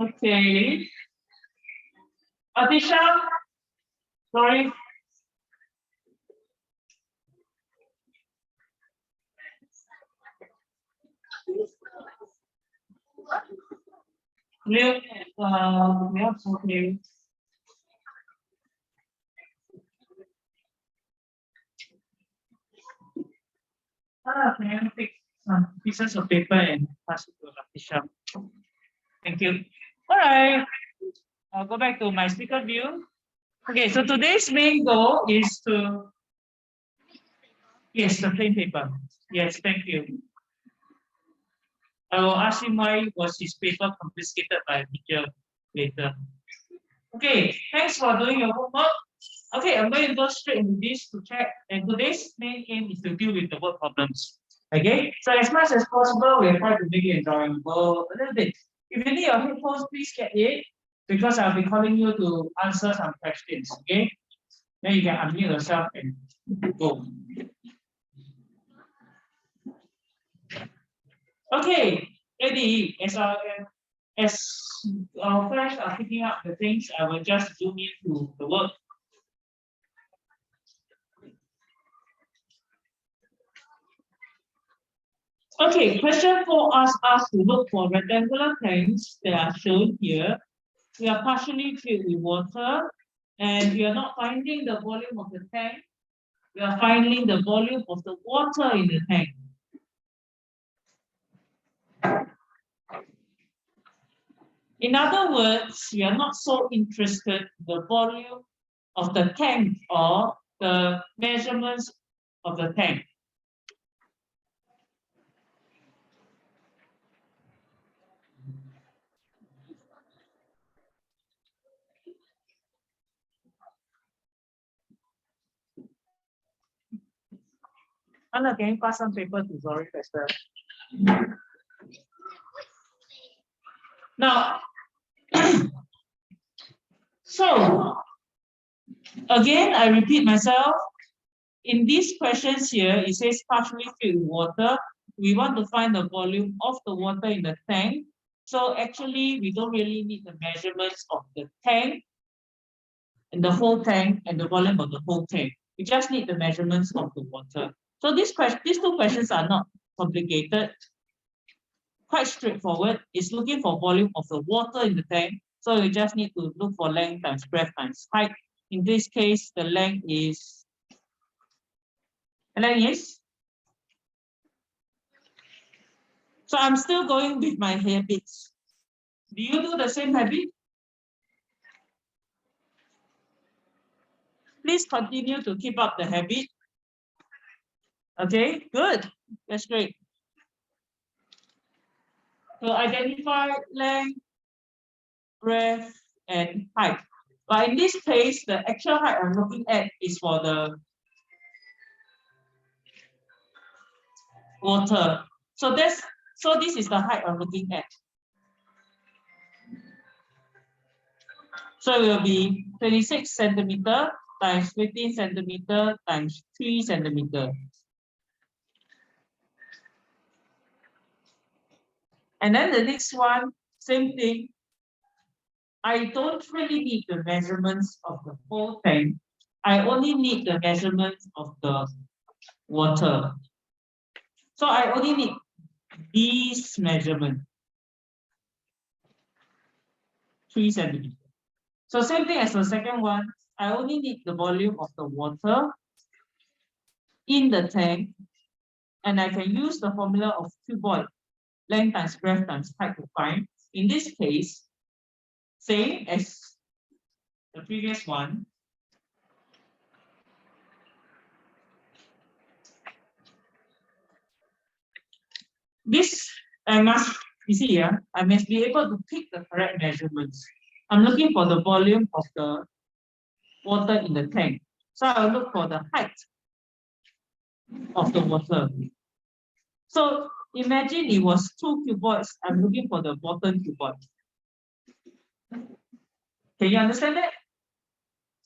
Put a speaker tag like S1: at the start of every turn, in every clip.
S1: Okay. Atisha, sorry. Milk, milk, okay. Can you take some pieces of paper and pass it to Atisha? Thank you. All right. I'll go back to my speaker view. Okay, so today's main goal is to, yes, the plain paper. Yes, thank you. I will ask him why was his paper confiscated by a teacher later. Okay, thanks for doing your homework. Okay, I'm going to go straight into this to check. And today's main aim is to deal with the word problems. Okay, so as much as possible, we'll try to make it enjoyable a little bit. If you need your headphones, please get it because I'll be calling you to answer some questions. Okay, then you can unmute yourself and go. Okay, Eddie, as our friends are picking up the things, I will just zoom into the work. Okay, question 4 asks us to look for rectangular tanks that are shown here. We are partially filled with water, and we are not finding the volume of the tank. We are finding the volume of the water in the tank. In other words, we are not so interested in the volume of the tank or the measurements of the tank. Anna, can you pass some paper to Zori Lester? Now, so again, I repeat myself. In these questions here, it says partially filled with water. We want to find the volume of the water in the tank. So actually, we don't really need the measurements of the tank and the whole tank and the volume of the whole tank. We just need the measurements of the water. So these two questions are not complicated, quite straightforward. It's looking for volume of the water in the tank. So you just need to look for length times breadth times height. In this case, the length is. So I'm still going with my habits. Do you do the same habit? Please continue to keep up the habit. Okay, good. That's great. So identify length, breadth, and height. But in this case, the actual height I'm looking at is for the water. So this is the height I'm looking at. So it will be 26 centimeter times 15 centimeter times 3 centimeter. And then the next one, same thing. I don't really need the measurements of the whole tank. I only need the measurements of the water. So I only need these measurements. 3 centimeters. So same thing as the second one. I only need the volume of the water in the tank. And I can use the formula of cuboid, length times breadth times height to find. In this case, same as the previous one. This I must, you see here, I must be able to pick the correct measurements. I'm looking for the volume of the water in the tank. So I'll look for the height of the water. So imagine it was 2 cuboids. I'm looking for the bottom cuboid. Can you understand that?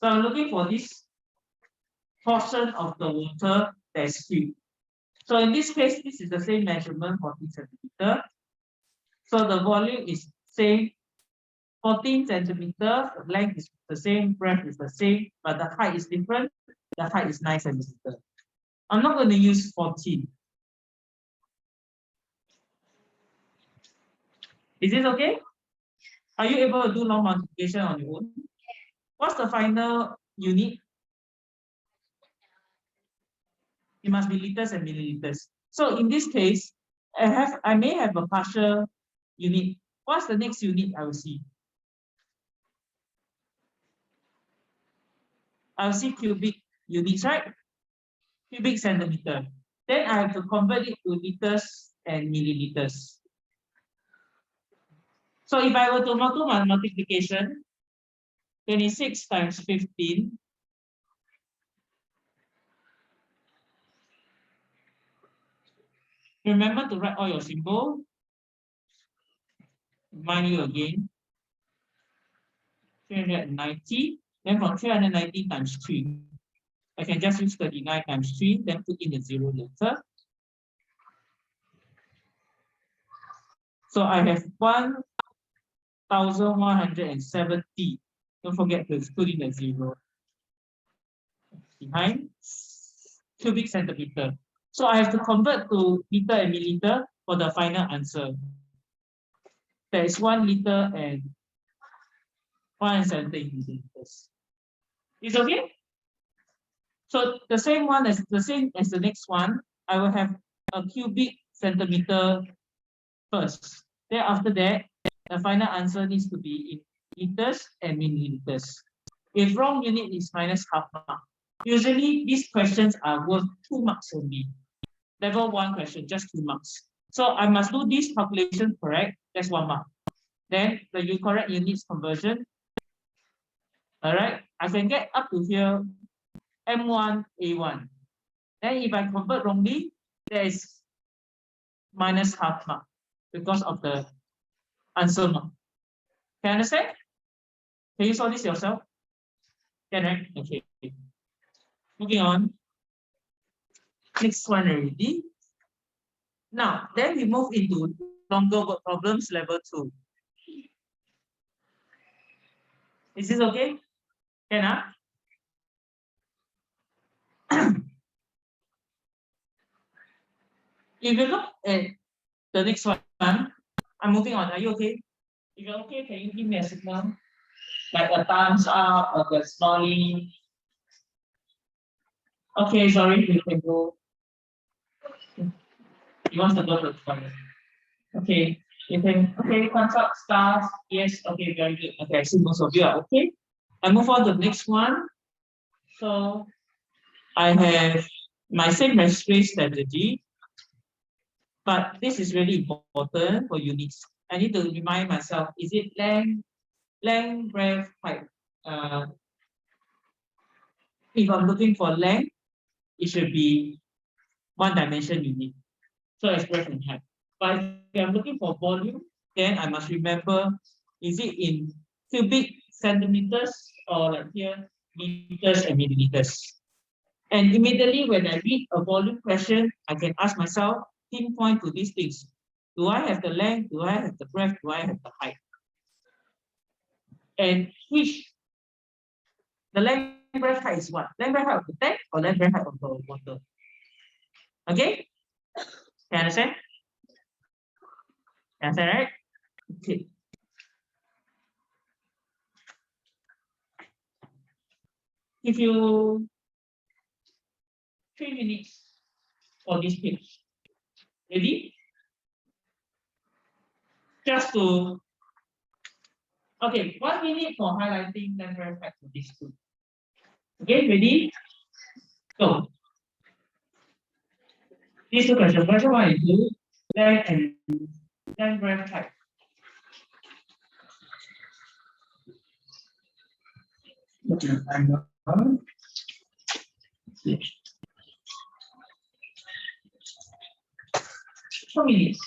S1: So I'm looking for this portion of the water that's filled. So in this case, this is the same measurement for each centimeter. So the volume is same, 14 centimeters, length is the same, breadth is the same, but the height is different. The height is 9 centimeters. I'm not going to use 14. Is this okay? Are you able to do long multiplication on your own? What's the final unit? It must be liters and milliliters. So in this case, I may have a partial unit. What's the next unit I will see? I'll see cubic units, right? Cubic centimeter. Then I have to convert it to liters and milliliters. So if I were to do my multiplication, 26 times 15. Remember to write all your symbol. Remind you again. 390. Then from 390 times 3. I can just use 39 times 3, then put in the 0 later. So I have 1,170. Don't forget to put in the 0 behind. Cubic centimeter. So I have to convert to liter and milliliter for the final answer. There is 1 liter and 170 milliliters. Is okay? So the same as the next one. I will have a cubic centimeter first. Then after that, the final answer needs to be in liters and milliliters. If wrong unit is minus half mark. Usually these questions are worth 2 marks only. Level 1 question, just 2 marks. So I must do this calculation correct. That's 1 mark. Then the correct units conversion. All right, I can get up to here M1, A1. Then if I convert wrongly, there is minus half mark because of the answer mark. Can you understand? Can you solve this yourself? Can, right? Okay. Moving on. Next one already. Now, then we move into longer word problems, level 2. Is this okay? Can, If you look at the next one, I'm moving on. Are you okay? If you're okay, can you give me a signal? Like a thumbs up or a smiling? Okay, sorry, you can go. You want to go to the toilet. Okay, you can, okay, thumbs up, stars. Yes, okay, very good. Okay, I see most of you are okay. I move on to the next one. So I have my same recipe strategy, but this is really important for units. I need to remind myself, is it length, breadth, height? If I'm looking for length, it should be 1 dimension unit. So it's breadth and height. But if I'm looking for volume, then I must remember, is it in cubic centimeters or like here, liters and milliliters? And immediately when I read a volume question, I can ask myself, pinpoint to these things. Do I have the length? Do I have the breadth? Do I have the height? And which the length, breadth, height is what? Length, breadth, height of the tank or length, breadth, height of the water? Okay? Can you understand? Understand, right? Okay. Give you 3 minutes for this page. Ready? Just to, okay, 1 minute for highlighting length, breadth, height for this two. Okay, ready? Go. These two questions. Question 1 and 2, length and length, breadth, height. Two minutes.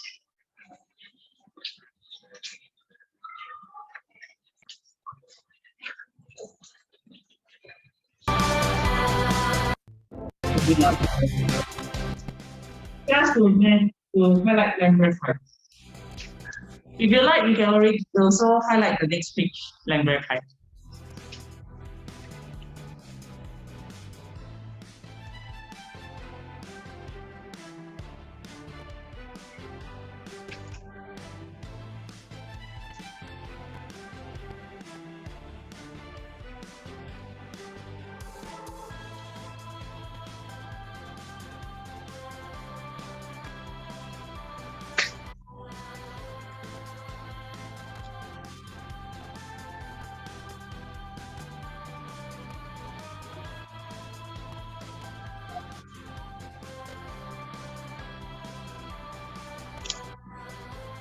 S1: Just to highlight length, breadth, height. If you like, you can already also highlight the next page, length breadth height.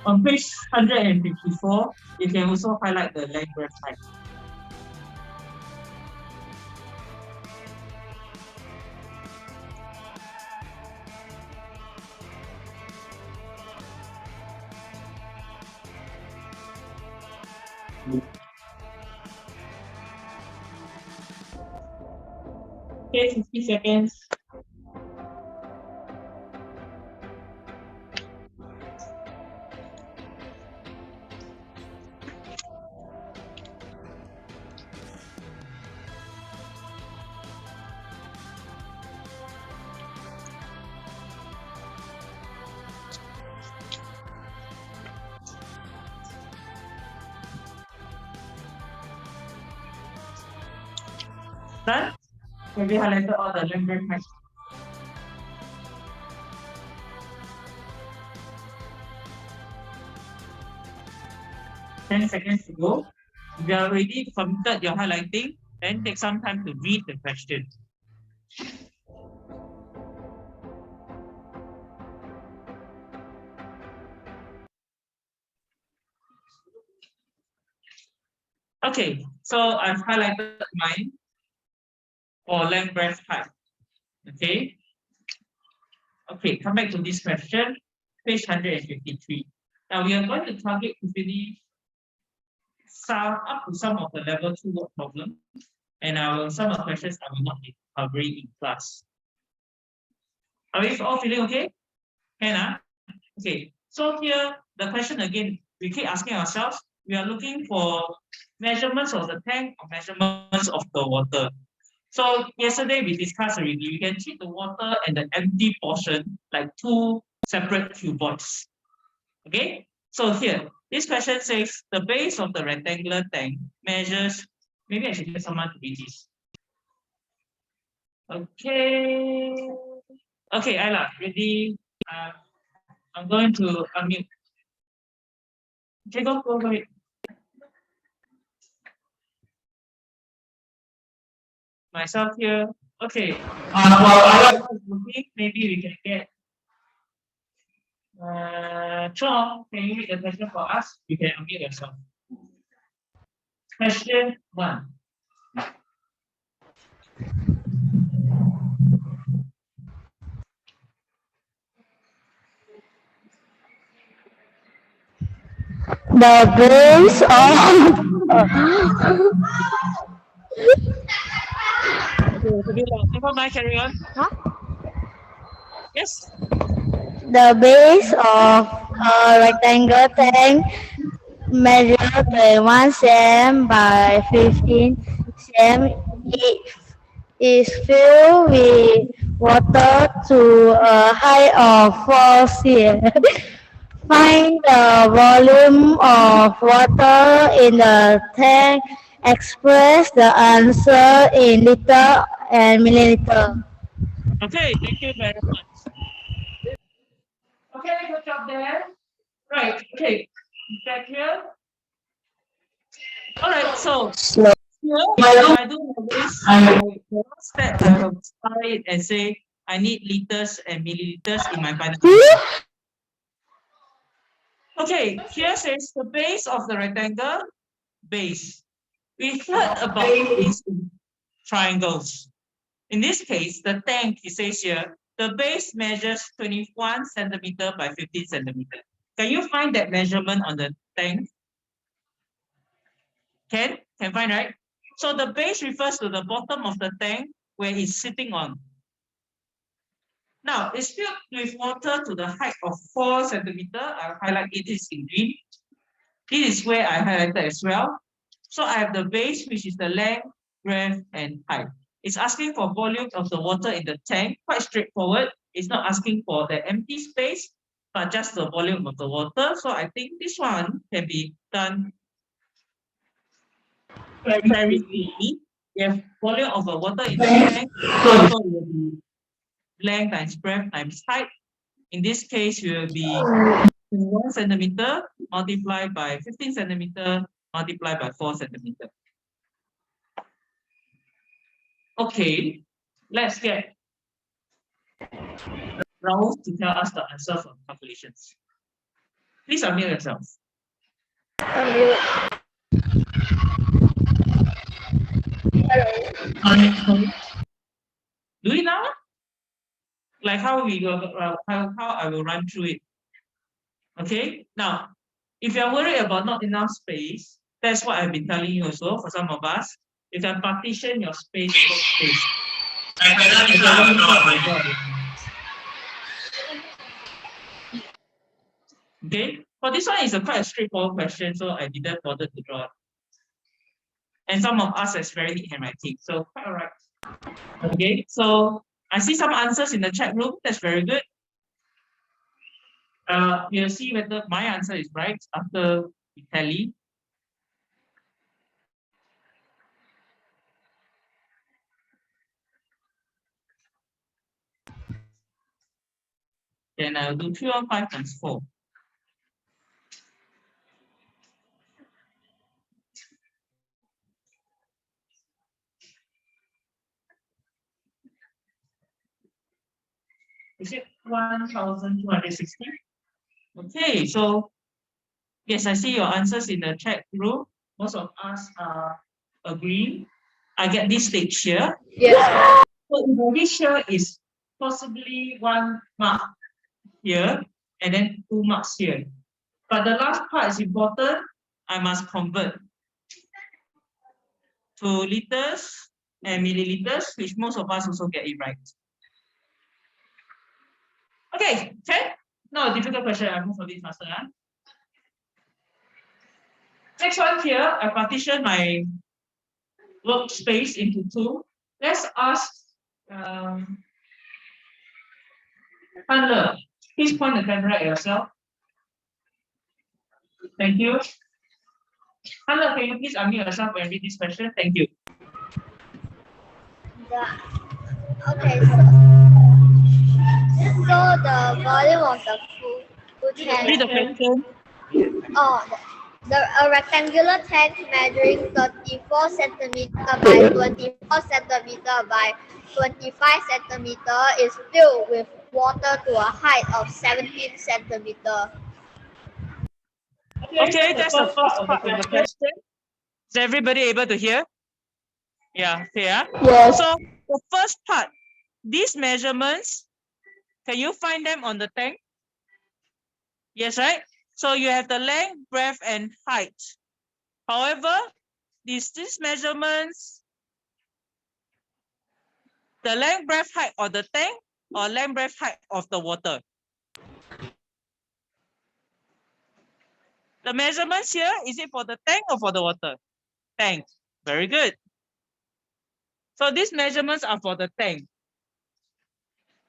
S1: On page 154, you can also highlight the length breadth height. Okay, 50 seconds. Done? Have you highlighted all the length breadth height? Ten seconds to go. If you are already completed your highlighting, then take some time to read the question. Okay, so I've highlighted mine for length breadth height. Okay. Okay, come back to this question, page 153. Now we are going to target to finish up to some of the level 2 work problems, and some of the questions I will not be covering in class. Are we all feeling okay? Can Okay, so here the question again, we keep asking ourselves, we are looking for measurements of the tank or measurements of the water. So yesterday we discussed already, we can treat the water and the empty portion like two separate cuboids. Okay, so here, this question says the base of the rectangular tank measures, maybe I should get someone to read this. Okay, okay, Ayla, ready? I'm going to unmute. Okay, go ahead. Myself here. Okay. Maybe we can get Chong, can you read the question for us? You can unmute yourself. Question 1.
S2: The base of
S1: Never mind, carry on.
S2: Huh?
S1: Yes.
S2: the base of a rectangle tank measures 21 cm by 15 cm. It is filled with water to a height of 4 cm. Find the volume of water in the tank. Express the answer in liter and milliliter.
S1: Okay, thank you very much. Okay, good job there. Right, okay. Back here. All right, so
S2: Slow.
S1: here, if I do this, the first step I will start it and say I need liters and milliliters in my final answer. Okay, here says the base of the rectangle, base. We heard about these triangles. In this case, the tank, it says here, the base measures 21 centimeter by 15 centimeter. Can you find that measurement on the tank? Can find, right? So the base refers to the bottom of the tank where it's sitting on. Now, it's filled with water to the height of 4 centimeter. I'll highlight it is in green. This is where I highlighted as well. So I have the base, which is the length, breadth, and height. It's asking for volume of the water in the tank. Quite straightforward. It's not asking for the empty space, but just the volume of the water. So I think this one can be done very easily. We have volume of the water in the tank. So it will be length times breadth times height. In this case, it will be 1 centimeter multiplied by 15 centimeter multiplied by 4 centimeter. Okay, let's get Raoul to tell us the answer for calculations. Please unmute yourself.
S2: Hello.
S1: Do it now? Like how we go, how I will run through it. Okay, now, if you're worried about not enough space, that's what I've been telling you also for some of us. You can partition your space, workspace. Okay, for this one, it's a quite a straightforward question, so I didn't bother to draw it. And some of us has very neat handwriting, so quite alright. Okay, so I see some answers in the chat room. That's very good. You'll see whether my answer is right after we tally. Then I'll do 315 times 4. Is it 1,260? Okay, so yes, I see your answers in the chat room. Most of us are agreeing. I get this stage here.
S2: Yes.
S1: So this here is possibly 1 mark here and then 2 marks here. But the last part is important. I must convert to liters and milliliters, which most of us also get it right. Okay, not a difficult question. I move a bit faster. Huh? Next one here, I partition my workspace into 2. Let's ask Handler, please point the camera at yourself. Thank you. Handler, can you please unmute yourself and read this question? Thank you.
S2: Okay, so the volume of the food tank.
S1: Read the question.
S2: A rectangular tank measuring 34 centimeter by 24 centimeter by 25 centimeter is filled with water to a height of 17 centimeter.
S1: Okay, that's the first part of the question. Is everybody able to hear? Yeah, yeah.
S2: Yes.
S1: So the first part, these measurements, can you find them on the tank? Yes, right? So you have the length, breadth, and height. However, these measurements, the length, breadth, height of the tank or length, breadth, height of the water? The measurements here, is it for the tank or for the water? Tank. Very good. So these measurements are for the tank.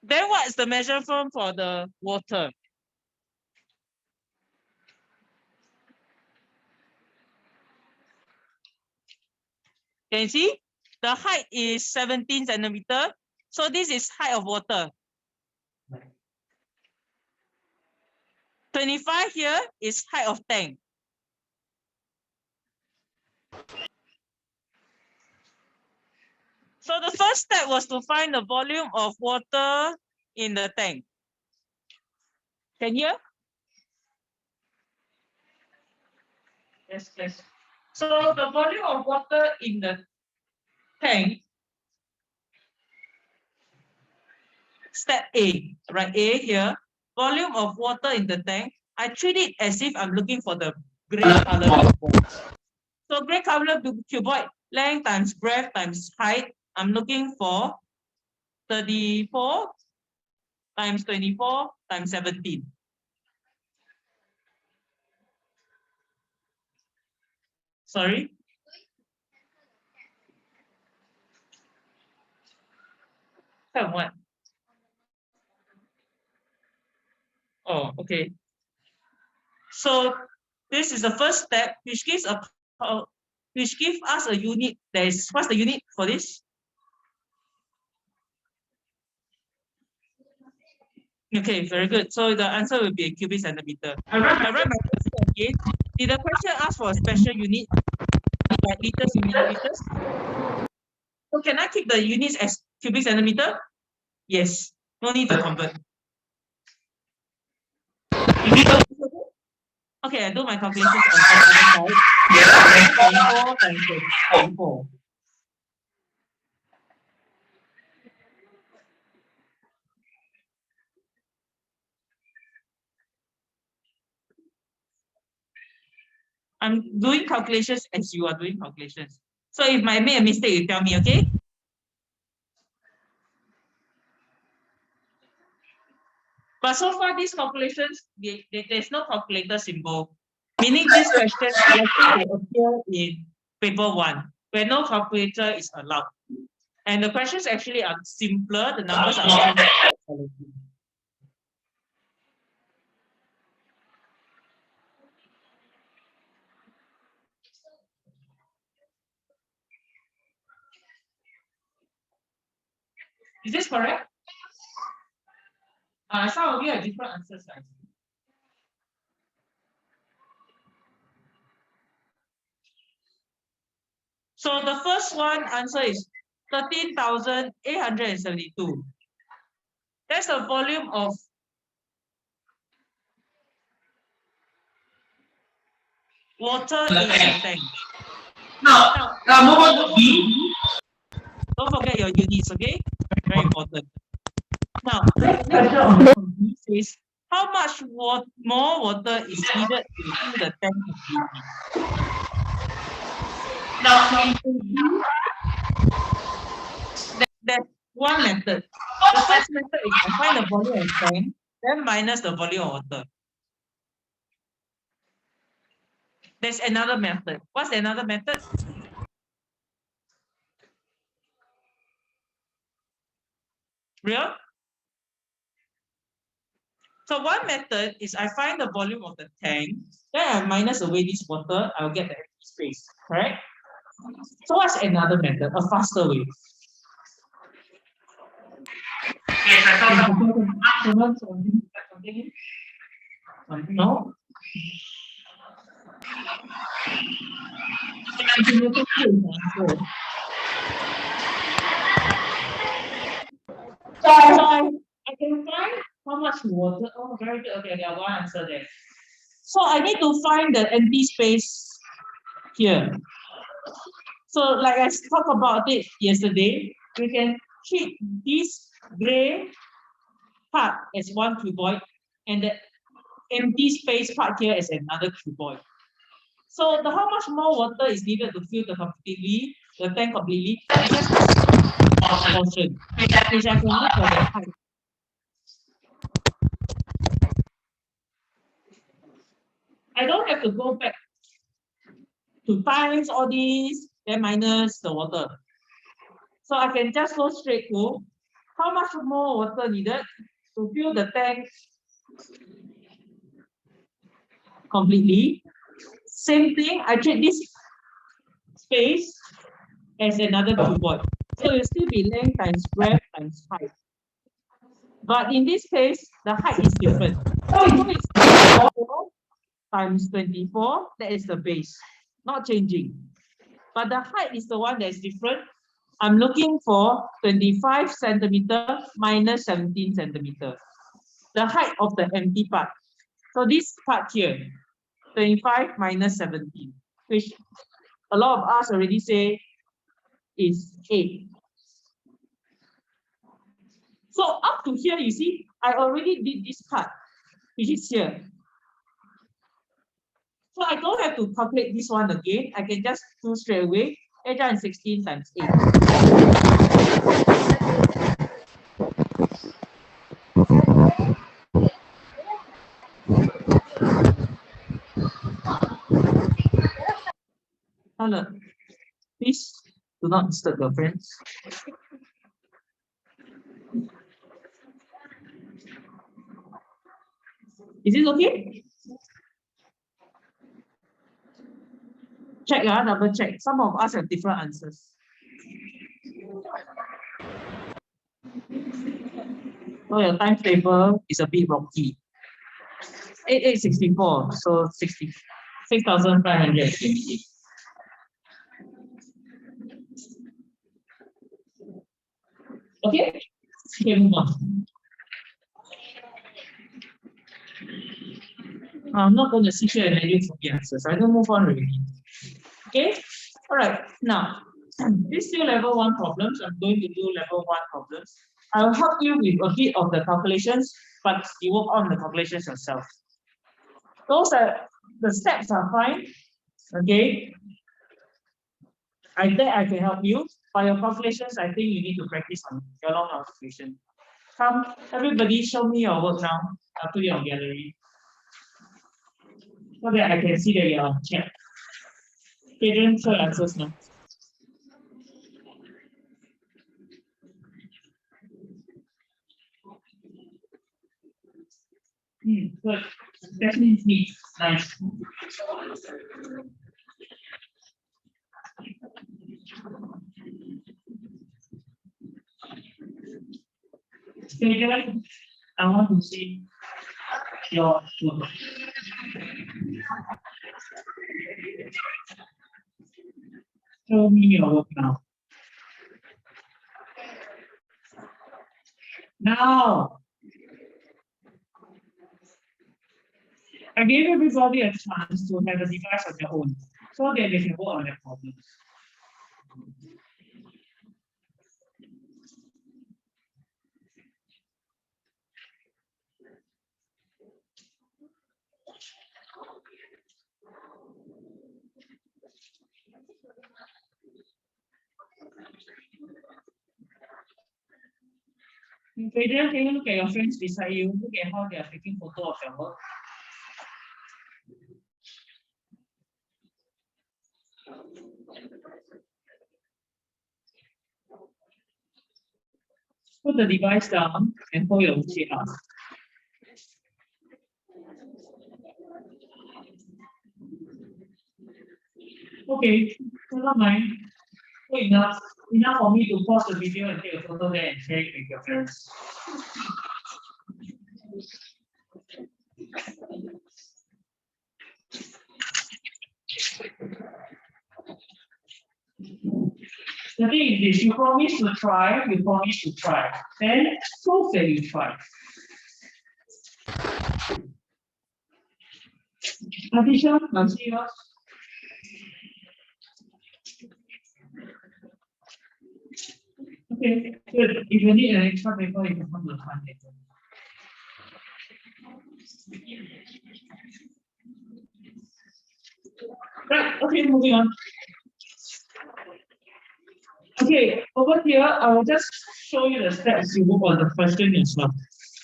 S1: Then what is the measurement for the water? Can you see? The height is 17 centimeter. So this is height of water. 25 here is height of tank. So the first step was to find the volume of water in the tank. Can you hear? Yes, yes. So the volume of water in the tank, step A, right? A here, volume of water in the tank. I treat it as if I'm looking for the gray color cuboid. So gray color cuboid, length times breadth times height. I'm looking for 34 times 24 times 17. Sorry? Have what? Oh, okay. So this is the first step, which gives us a unit. What's the unit for this? Okay, very good. So the answer will be a cubic centimeter. I write my question again. Did the question ask for a special unit, like liters, milliliters? So can I keep the units as cubic centimeter? Yes. No need to convert. Okay, I do my calculations on the other side. 4 times 4. I'm doing calculations as you are doing calculations. So if I make a mistake, you tell me, okay? But so far, these calculations, there's no calculator symbol, meaning this question likely will appear in paper 1, where no calculator is allowed. And the questions actually are simpler, the numbers are also challenging. Is this correct? Some of you have different answers. So the first one answer is 13,872. That's the volume of water in a tank. Now, move on to B. Don't forget your units, okay? Very important. Now, the next question is how much more water is needed to fill the tank completely? Now, there's one method. The first method is to find the volume of tank, then minus the volume of water. There's another method. What's another method? Real? So one method is I find the volume of the tank, then I minus away this water, I'll get the empty space, correct? So what's another method, a faster way? Yes, I saw something. No? So I can find how much water. Oh, very good. Okay, I will answer that. So I need to find the empty space here. So like I talked about it yesterday, we can treat this gray part as one cuboid and the empty space part here as another cuboid. So how much more water is needed to fill the tank completely? It's just a portion, which I can look for the height. I don't have to go back to times all these, then minus the water. So I can just go straight to how much more water needed to fill the tank completely. Same thing, I treat this space as another cuboid. So it will still be length times breadth times height. But in this case, the height is different. So it's 24 times 24, that is the base, not changing. But the height is the one that is different. I'm looking for 25 centimeter minus 17 centimeter. The height of the empty part. So this part here, 25 minus 17, which a lot of us already say is 8. So up to here, you see, I already did this part, which is here. So I don't have to calculate this one again. I can just do straight away 816 times 8. Charlotte, please do not disturb your friends. Is it okay? Check, double check. Some of us have different answers. So your timetable is a bit rocky. 8864, so 6,528. Okay, move on. I'm not going to sit here and let you for the answers. I don't move on already. Okay, all right. Now, this still level 1 problems. I'm going to do level 1 problems. I'll help you with a bit of the calculations, but you work on the calculations yourself. Those are the steps are fine. Okay. I think I can help you. For your calculations, I think you need to practice on your long calculation. Come, everybody, show me your work now. I'll put it on gallery so that I can see that you're on chat. Okay, then show your answers now. Good. Definitely neat. Nice. Okay, then I want to see your work. Show me your work now. Now, I gave everybody a chance to have a device of their own so that they can work on their problems. Okay, then can you look at your friends beside you? Look at how they are taking photo of your work. Put the device down and hold your chin up. Okay, never mind. So enough for me to pause the video and take a photo there and share it with your friends. The thing is this, you promise to try, then prove that you try. Addition, let's see yours. Okay, good. If you need an extra paper, you can come to the front later. Right, okay, moving on. Okay, over here, I will just show you the steps you move on the question as well.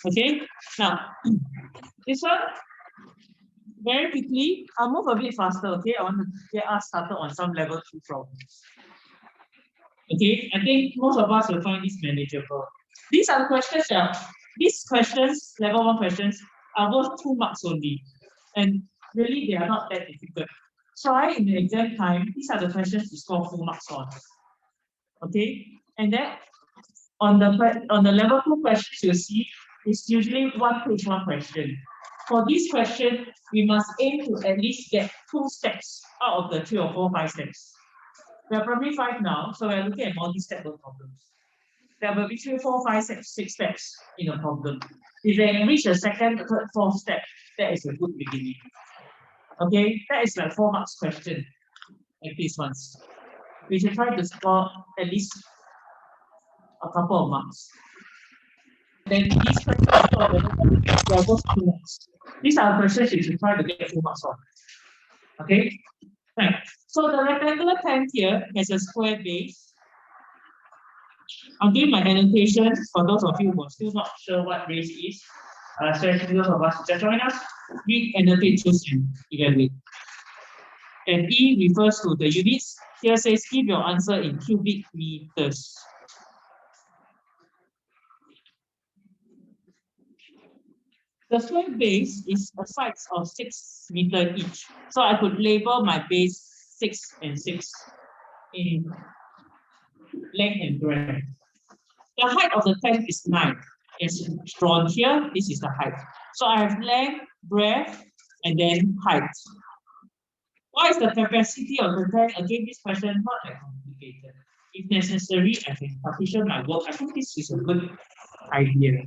S1: Okay, now, this one, very quickly, I'll move a bit faster, okay? I want to get us started on some level 2 problems. Okay, I think most of us will find this manageable. These are the questions these questions, level 1 questions, are worth 2 marks only. And really, they are not that difficult. Try in the exam time, these are the questions you score full marks on. Okay, and then on the level 2 questions you see, it's usually 1 page 1 question. For this question, we must aim to at least get 2 steps out of the 3 or 4, 5 steps. We are probably 5 now, so we are looking at multi-step problems. There will be 3, 4, 5, 6 steps in a problem. If they can reach the 2nd, 3rd, 4th step, that is a good beginning. Okay, that is like 4 marks question, like these ones. We should try to score at least a couple of marks. Then these questions are both 2 marks. These are the questions you should try to get 2 marks on. Okay, right. So the rectangular tent here has a square base. I'll give my annotation for those of you who are still not sure what race is. Especially those of us who just join us, read, annotate, choose, and evaluate. And E refers to the units. Here says give your answer in cubic meters. The square base is a size of 6 meters each. So I could label my base 6 and 6 in length and breadth. The height of the tank is 9. It's drawn here. This is the height. So I have length, breadth, and then height. What is the capacity of the tank? Again, this question not that complicated. If necessary, I can partition my work. I think this is a good idea.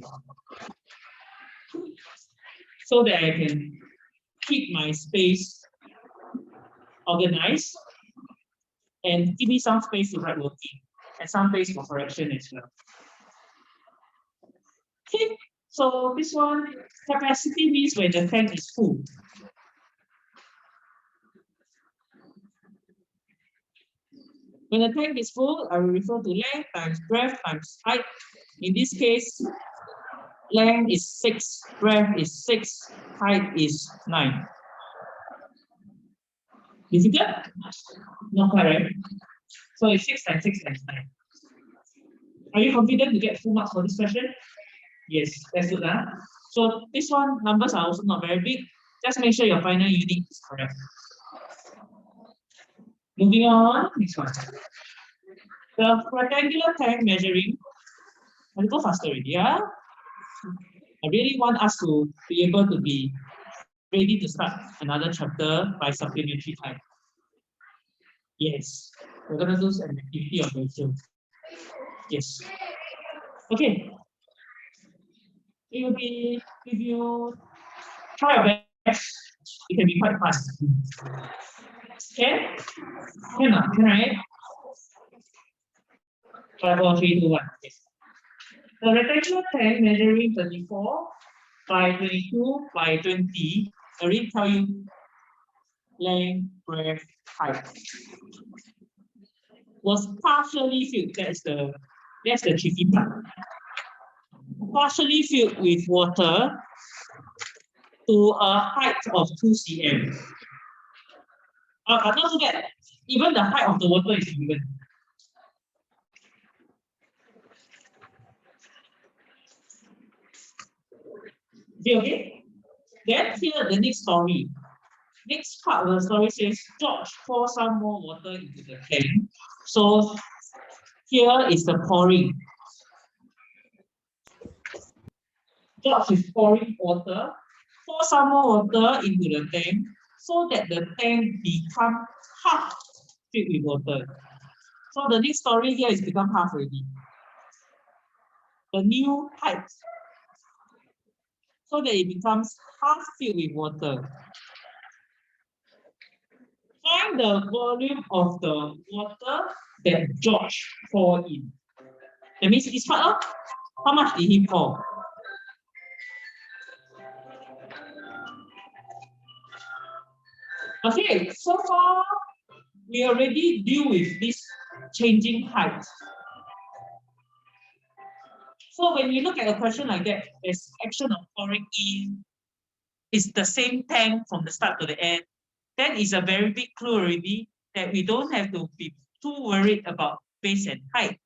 S1: So that I can keep my space organized and give me some space to write working and some space for correction as well. Okay, so this one, capacity means when the tank is full. When the tank is full, I will refer to length times breadth times height. In this case, length is 6, breadth is 6, height is 9. Difficult? Not quite, right? So it's 6 times 6 times 9. Are you confident to get full marks for this question? Yes, that's good. Huh? So this one, numbers are also not very big. Just make sure your final unit is correct. Moving on, next one. The rectangular tank measuring. I'll go faster already, yeah? I really want us to be able to be ready to start another chapter by supplementary time. Yes, we're going to do an activity of ratio. Yes. Okay. It will be, if you try your best, it can be quite fast. Okay? Can right? 5, 4, 3, 2, 1. Yes. The rectangular tank measuring 24 by 22 by 20 already tell you length, breadth, height. Was partially filled. That's the tricky part. Partially filled with water to a height of 2 cm. Not forget, even the height of the water is given. Okay? Then here the next story. Next part of the story says George pour some more water into the tank. So here is the pouring. George is pouring water. Pour some more water into the tank so that the tank becomes half filled with water. So the next story here is become half already. The new height. So that it becomes half filled with water. Find the volume of the water that George poured in. That means this part, how much did he pour? Okay, so far we already deal with this changing height. So when you look at a question like that, there's action of pouring in. It's the same tank from the start to the end. That is a very big clue already that we don't have to be too worried about base and height.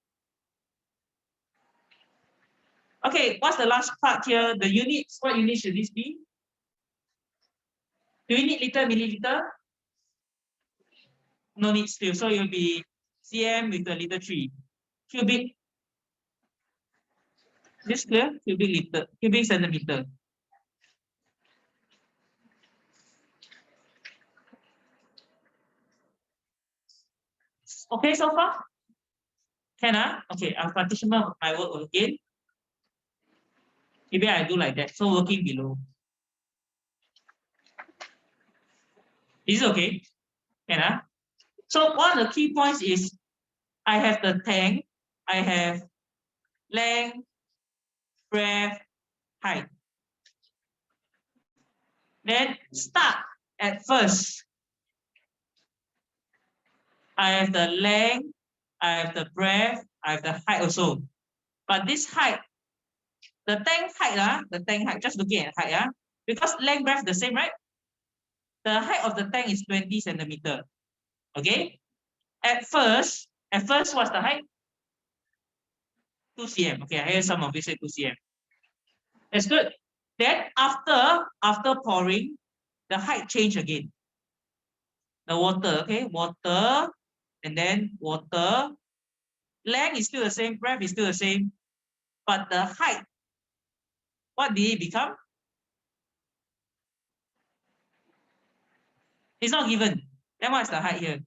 S1: Okay, what's the last part here? The units, what unit should this be? Do we need liter, milliliter? No need still. So it will be cm with the liter 3. Cubic. This clear? Cubic liter, cubic centimeter. Okay, so far? Can I? Okay, I'll partition my work again. Maybe I do like that. So working below. Is it okay? Can I? So one of the key points is I have the tank, I have length, breadth, height. Then start at first. I have the length, I have the breadth, I have the height also. But this height, the tank height, just looking at height, because length, breadth the same, right? the height of the tank is 20 centimeter. Okay. At first, what's the height? 2 cm. Okay, I hear some of you say 2 cm. That's good. Then after pouring, the height change again. The water, okay, water, and then water. Length is still the same, breadth is still the same, but the height, what did it become? It's not given. Then what's the height here?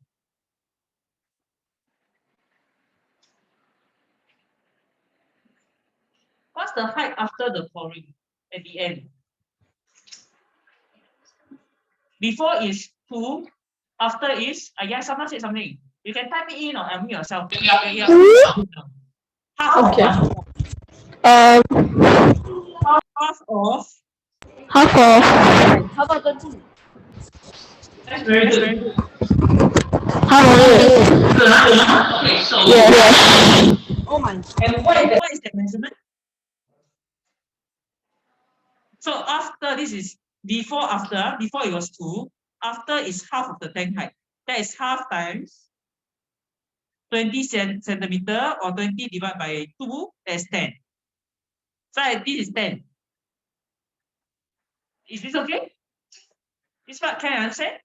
S1: What's the height after the pouring at the end? Before is 2, after is, I guess someone said something. You can type it in or unmute yourself. Yeah. Half of
S3: Okay.
S1: what?
S3: Um,
S1: Half of.
S3: half of.
S2: How about the two?
S1: That's very good.
S3: Half of it.
S1: Okay, so
S3: Yes.
S2: Oh my.
S1: and what is the measurement? So after this is before it was 2, after is half of the tank height. That is half times 20 centimeter or 20 divided by 2, that's 10. So this is 10. Is this okay? This part can I understand?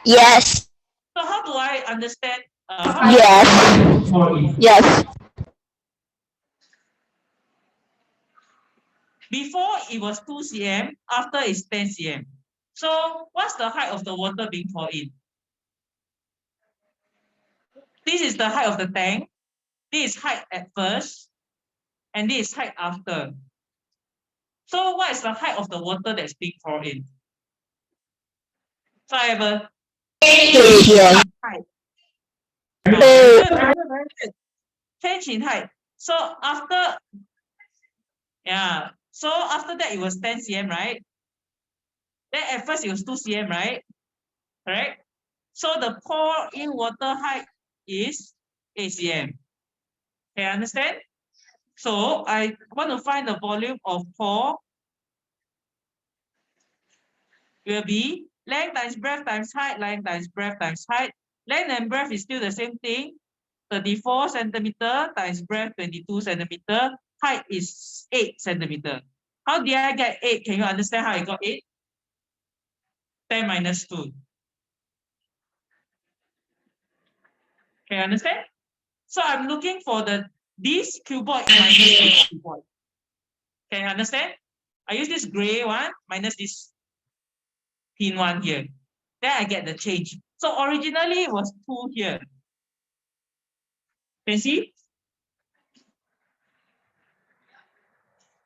S3: Yes.
S1: So how do I understand?
S3: Yes. Yes.
S1: Before it was 2 cm, after it's 10 cm. So what's the height of the water being poured in? This is the height of the tank. This is height at first, and this is height after. So what is the height of the water that's being poured in? So I have a
S3: Yes.
S1: height.
S3: Very
S1: Very good. Change in height. So after, so after that it was 10 cm, right? Then at first it was 2 cm, right? Correct? So the pour in water height is 8 cm. Can you understand? So I want to find the volume of pour will be length times breadth times height, length times breadth times height. Length and breadth is still the same thing. 34 centimeter times breadth 22 centimeter. Height is 8 centimeter. How did I get 8? Can you understand how I got 8? 10 minus 2. Can you understand? So I'm looking for this cuboid minus this cuboid. Can you understand? I use this gray one minus this thin one here. Then I get the change. So originally it was 2 here. Can you see?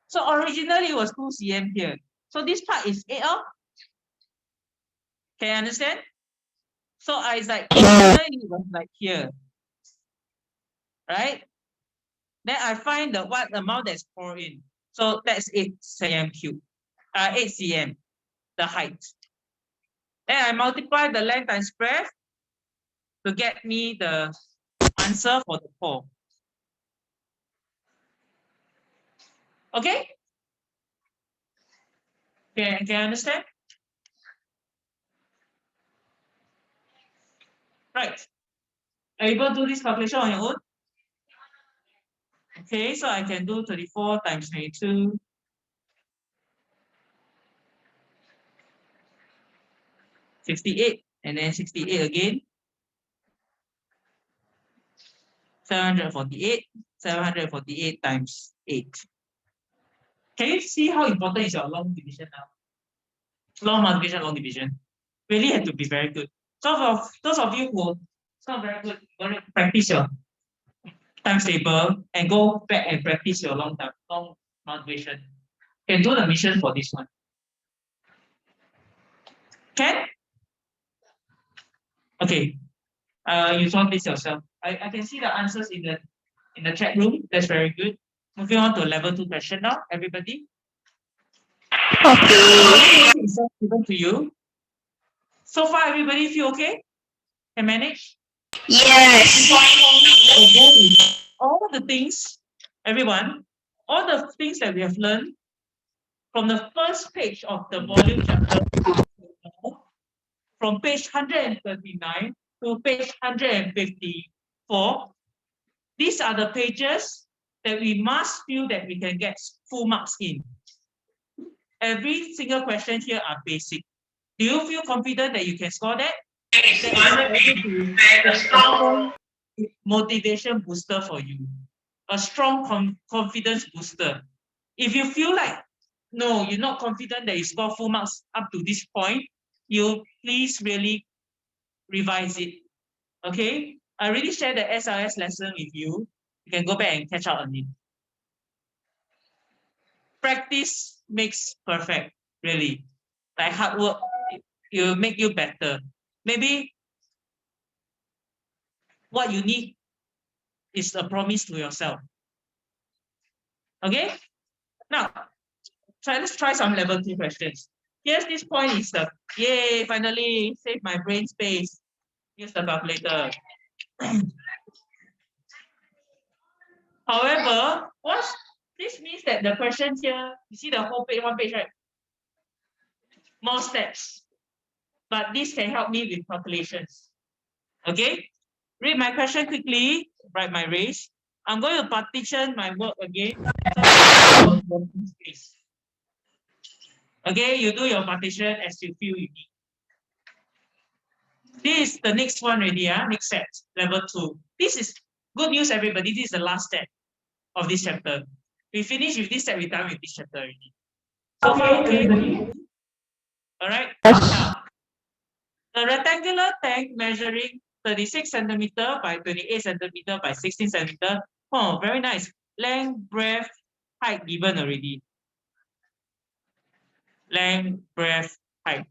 S1: So originally it was 2 cm here. So this part is 8. Can you understand? So I was like, originally it was like here. Right? Then I find the what amount that's poured in. So that's 8 cm cube. 8 cm, the height. Then I multiply the length times breadth to get me the answer for the pour. Okay? Can you understand? Right. Are you able to do this calculation on your own? Okay, so I can do 34 times 22. 68, and then 68 again. 748. 748 times 8. Can you see how important is your long division now? Long multiplication, long division. Really have to be very good. So for those of you who it's not very good, you want to practice your times table and go back and practice your long multiplication. You can do the mission for this one. Can? Okay. You solve this yourself. I can see the answers in the chat room. That's very good. Moving on to level 2 question now, everybody.
S3: Okay.
S1: It's given to you. So far, everybody feel okay? Can manage?
S3: Yes.
S1: All the things, everyone, all the things that we have learned from the first page of the volume chapter from page 139 to page 154. These are the pages that we must feel that we can get full marks in. Every single question here are basic. Do you feel confident that you can score that? That is a strong motivation booster for you. A strong confidence booster. If you feel like, no, you're not confident that you score full marks up to this point, you please really revise it. Okay? I already shared the SRS lesson with you. You can go back and catch up on it. Practice makes perfect, really. Like hard work, it will make you better. Maybe what you need is a promise to yourself. Okay? Now, let's try some level 2 questions. Here's this point is the, yay, finally, save my brain space. Use the calculator. However, this means that the question here, you see the whole page, one page, right? More steps. But this can help me with calculations. Okay? Read my question quickly, write my race. I'm going to partition my work again. Okay, you do your partition as you feel you need. This is the next one already, next set, level 2. This is good news, everybody. This is the last step of this chapter. We finish with this step, we're done with this chapter already. So far, okay? All right. Now, the rectangular tank measuring 36 centimeter by 28 centimeter by 16 centimeter. Oh, very nice. Length, breadth, height given already. Length, breadth, height.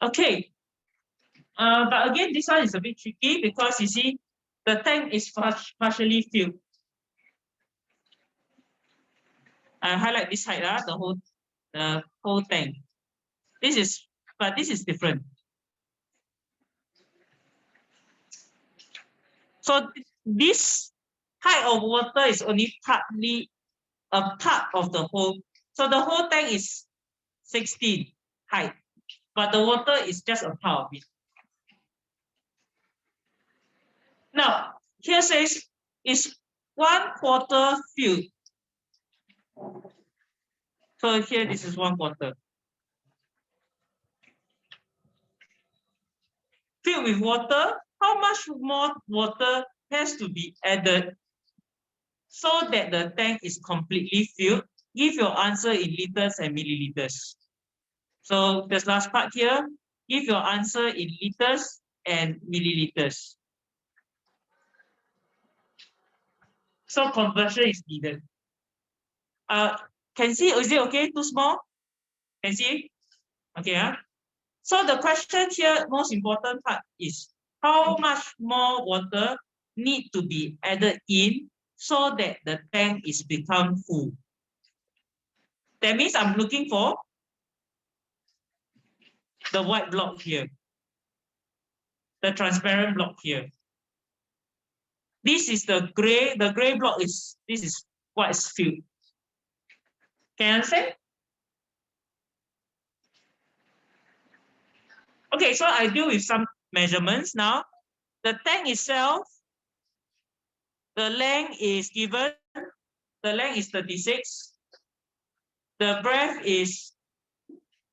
S1: Okay. But again, this one is a bit tricky because you see, the tank is partially filled. I highlight this height, the whole tank. This is different. So this height of water is only partly a part of the whole. So the whole tank is 16 height, but the water is just a part of it. Now, here says is 1/4 filled. So here this is 1/4. Filled with water, how much more water has to be added so that the tank is completely filled? Give your answer in liters and milliliters. So this last part here, give your answer in liters and milliliters. So conversion is needed. Can see, is it okay? Too small? Can see? Okay. So the question here, most important part is how much more water need to be added in so that the tank is become full. That means I'm looking for the white block here, the transparent block here. This is the gray block is, this is what is filled. Can you understand? Okay, so I deal with some measurements now. The tank itself, the length is given, the length is 36, the breadth is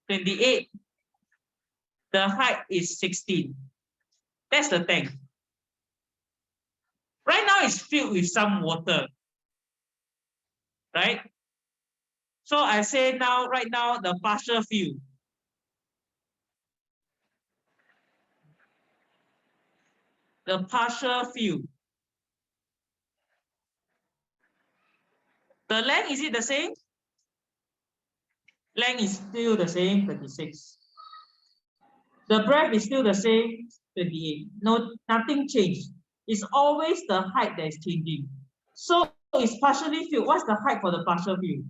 S1: 28, the height is 16. That's the tank. Right now it's filled with some water, right? So I say now, right now, the partial fill. The partial fill. The length, is it the same? Length is still the same, 36. The breadth is still the same, 28. No, nothing changed. It's always the height that is changing. So it's partially filled. What's the height for the partial fill?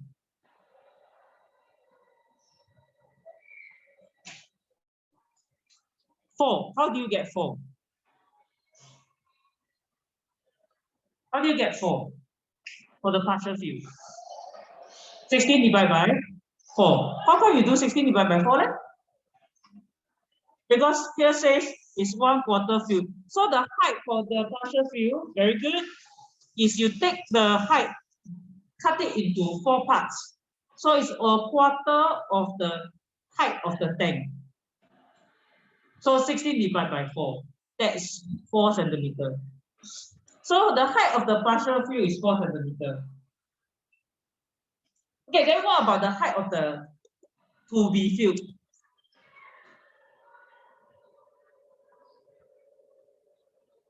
S1: 4. How do you get 4? How do you get 4 for the partial field? 16 divided by 4. How come you do 16 divided by 4 then? Because here says it's 1/4 field. So the height for the partial field, very good, is you take the height, cut it into 4 parts. So it's a quarter of the height of the tank. So 16 divided by 4, that's 4 centimeter. So the height of the partial field is 4 centimeter. Okay, then what about the height of the 2B field?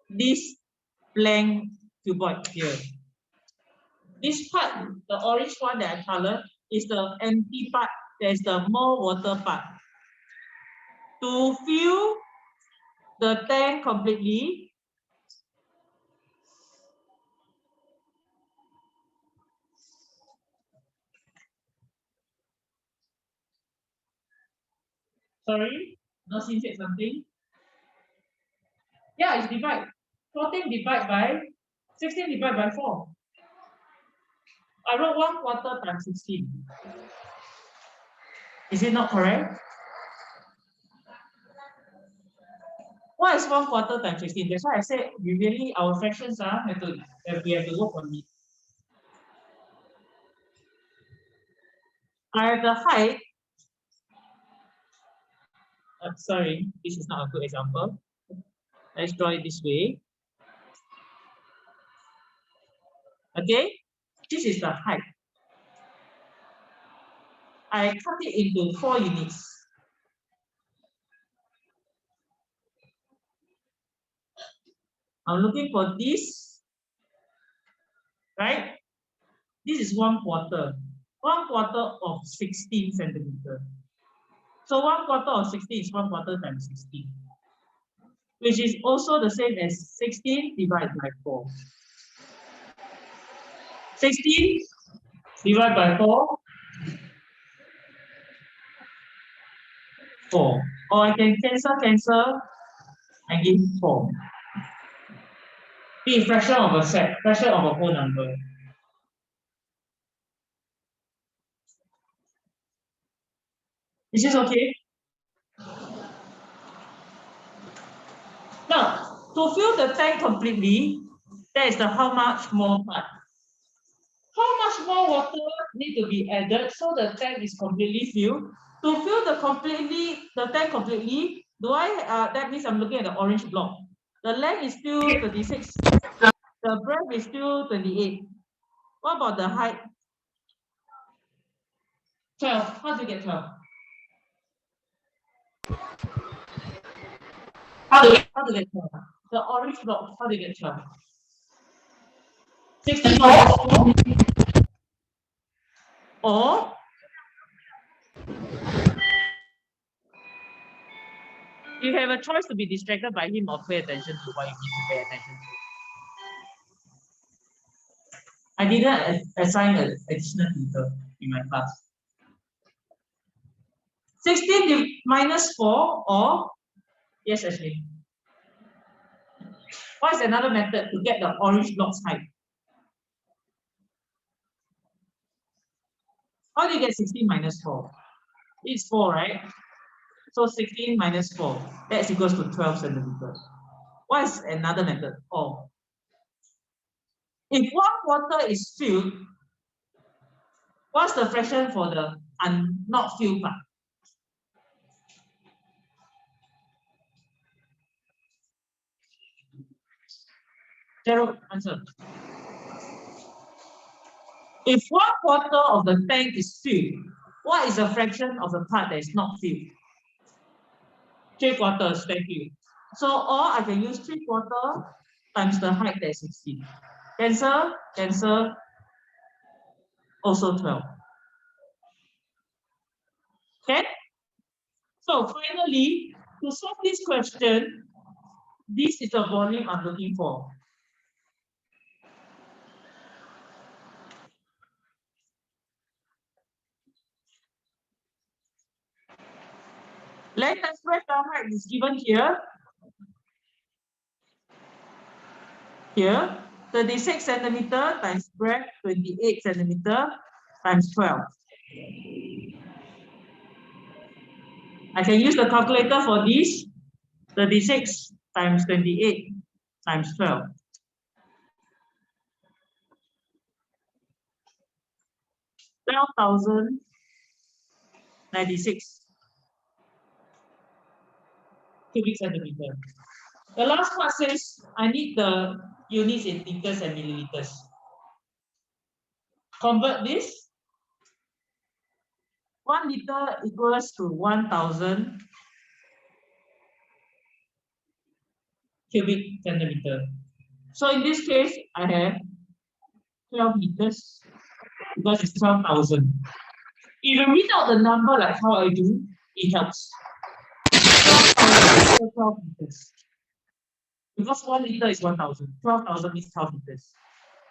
S1: This blank cuboid here. This part, the orange one that I color, is the empty part. There's the more water part. To fill the tank completely, sorry, Nosin said something. Yeah, it's divide. 14 divided by 16 divided by 4. I wrote 1/4 times 16. Is it not correct? What is 1/4 times 16? That's why I said usually our fractions are we have to work on it. I have the height. Sorry, this is not a good example. Let's draw it this way. Okay, this is the height. I cut it into 4 units. I'm looking for this, right? This is 1/4. 1/4 of 16 centimeter. So 1/4 of 16 is 1/4 times 16, which is also the same as 16 divided by 4. 16 divided by 4, 4. Or I can cancel, and give 4. Be fraction of a set, fraction of a whole number. Is this okay? Now, to fill the tank completely, that is the how much more part. How much more water need to be added so the tank is completely filled? To fill the tank completely, that means I'm looking at the orange block. The length is still 36. The breadth is still 28. What about the height? 12. How do you get 12? How do you get 12? The orange block, how do you get 12? 16 minus 4. Or you have a choice to be distracted by him or pay attention to what you need to pay attention to. I didn't assign an additional tutor in my class. 16 minus 4 or, yes, Ashley. What is another method to get the orange block's height? How do you get 16 minus 4? It's 4, right? So 16 minus 4, that's equals to 12 centimeters. What is another method? Oh, if 1/4 is filled, what's the fraction for the not filled part? Zero answer. If 1/4 of the tank is filled, what is the fraction of the part that is not filled? 3/4, thank you. So, or I can use 3/4 times the height that is 16. Cancel, also 12. Okay? So finally, to solve this question, this is the volume I'm looking for. Length and spread the height is given here. Here. 36 centimeter times breadth 28 centimeter times 12. I can use the calculator for this. 36 times 28 times 12. 12,096 cubic centimeter. The last part says I need the units in liters and milliliters. Convert this. 1 liter equals to 1,000 cubic centimeter. So in this case, I have 12 liters because it's 12,000. If you read out the number like how I do, it helps. 12 liters. Because 1 liter is 1,000. 12,000 is 12 liters.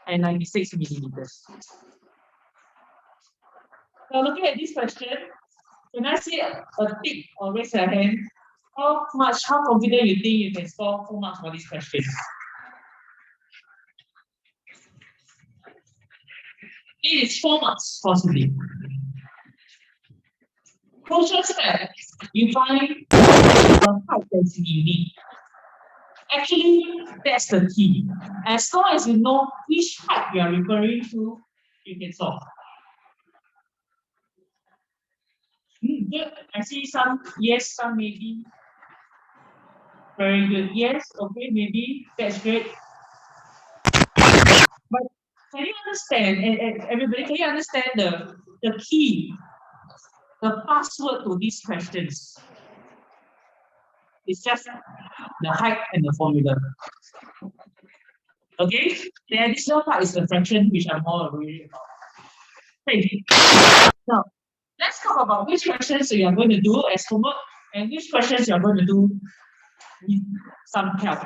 S1: And 96 milliliters. Now looking at this question, can I see a tick or raise your hand? How confident you think you can score 4 marks for this question? It is 4 marks possibly. Crucial step, you find the height that's unique. Actually, that's the key. As long as you know which height you are referring to, you can solve. Good. I see some yes, some maybe. Very good. Yes, okay, maybe. That's great. But can you understand, and everybody, can you understand the key, the password to these questions? It's just the height and the formula. Okay? The additional part is the fraction, which I'm more worried about. Okay. Now, let's talk about which questions you are going to do as homework and which questions you are going to do with some help.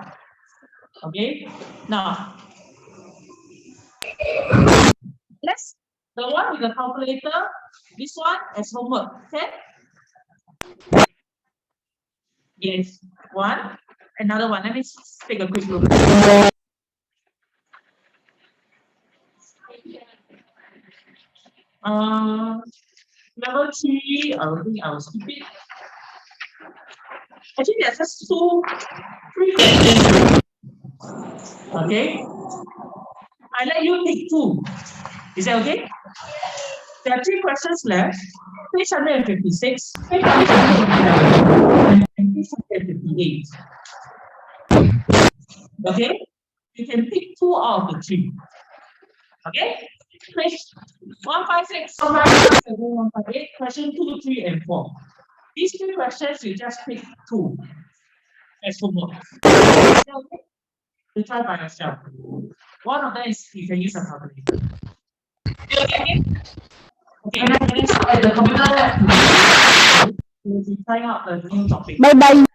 S1: Okay? Now, the one with the calculator, this one as homework. Okay? Yes, one. Another one. Let me take a quick look. Level 3, I think I will skip it. Actually, there's just 3 questions. Okay? I let you pick 2. Is that okay? There are 3 questions left. 656, 657, and 658. Okay? You can pick 2 out of the 3. Okay? Question 156, 157, 158, question 2, 3, and 4. These 3 questions, you just pick 2 as homework. Okay? You try by yourself. One of them is you can use a calculator. Okay? Okay, let's start at the computer lab. We'll be trying out the new topic.
S3: Bye bye.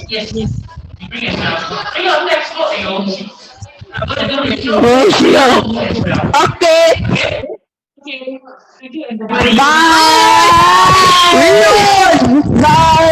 S1: Yes, yes. Bring it down. Bring your next book, you.
S3: Okay.
S1: Okay. Thank you and
S3: Bye. Bye.